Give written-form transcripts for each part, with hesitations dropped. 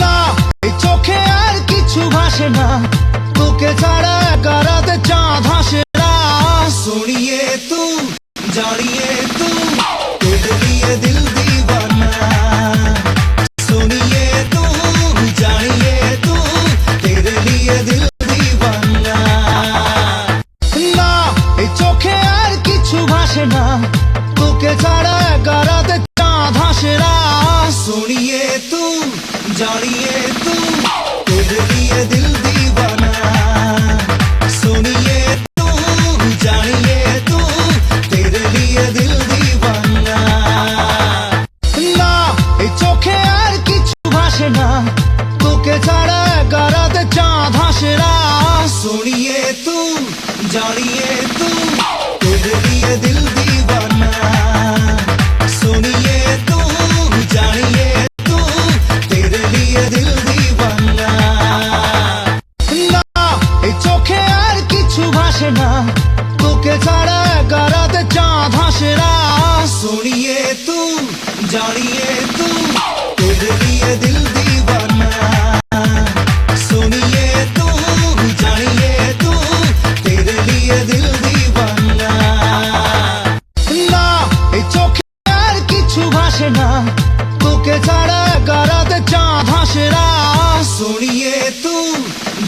না এই চোখে আর কিছু ভাসে না, তোকে ছাড়া একা রাতে চাঁদ হাসে না। सोनिए तू जानिए तू तेरे लिए दिल दीवाना, सोनिए तू जानिए तू तेरे लिए दिल दीवाना। ना এই চোখে আর কিছু ভাসে না, তোকে ছাড়া একা রাতে চাঁদ হাসে না। सोनिए तू जानिए तू तेरे लिए दिल दीवाना, सोनिए तू जानिए तू तेरे लिए दिल दीवाना। ना এই চোখে আর কিছু ভাসে না, তোকে ছাড়া একা রাতে চাঁদ হাসে না। सोनिए तू जानिए तू तेरे लिए दिल दीवाना, सोनिए तू जानिए तू तेरे लिए दिल दीवाना। ना এই চোখে আর কিছু ভাসে না, তোকে ছাড়া একা রাতে চাঁদ হাসে না। सोनिए तू जानिए तू तेरे लिए दिल दीवाना, सोनिए तू जानिए तू तेरे लिए दिल दीवाना। ना এই চোখে আর কিছু ভাসে না, তোকে ছাড়া একা রাতে চাঁদ হাসে না। सोनिए तू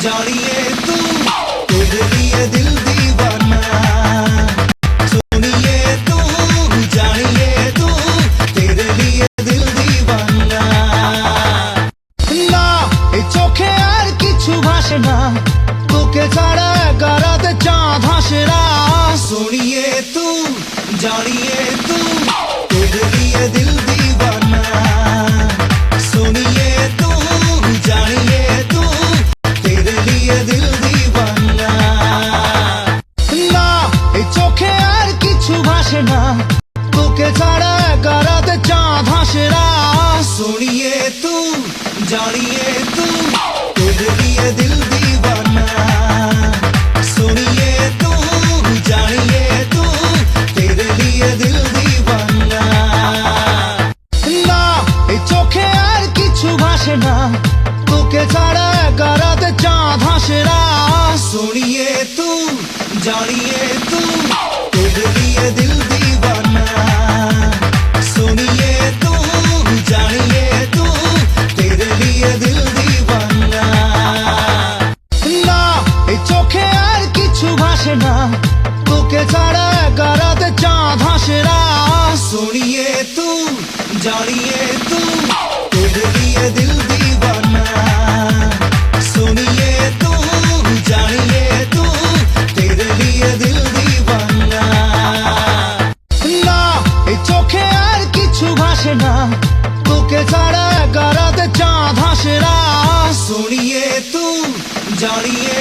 जानिए तू तेरे लिए दिल दीवाना, सोनिए तू जानिए तू तेरे लिए दिल दीवाना। ना এই চোখে আর কিছু ভাসে না, তোকে ছাড়া একা রাতে চাঁদ হাসে না। सोनिए तू जानिए तू तेरे लिए दिल दीवाना, सोनिए तू जानिए तू तेरे लिए दिल दीवाना। ना এই চোখে আর কিছু ভাসে না, তোকে ছাড়া একা রাতে চাঁদ হাসে না। सोनिए तू जानिए तू तेरे लिए दिल दीवाना, सोनिए तू जानिए तू तेरे लिए दिल दीवाना। ना এই চোখে আর কিছু ভাসে না, তোকে ছাড়া একা রাতে চাঁদ হাসে না। सोनिए तू जानिए तू तेरे लिए दिल दीवाना, सोनिए तू जानिए तू तेरे लिए दिल दीवाना। ना এই চোখে আর কিছু ভাসে না, তোকে ছাড়া একা রাতে চাঁদ হাসে না। सोनिए तू जानिए तू तेरे लिए दिल दीवाना, सोनिए तू जानिए तू तेरे लिए दिल दीवाना। ना এই চোখে আর কিছু ভাসে না, তোকে ছাড়া একা রাতে চাঁদ হাসে না। सोनिए तू जानिए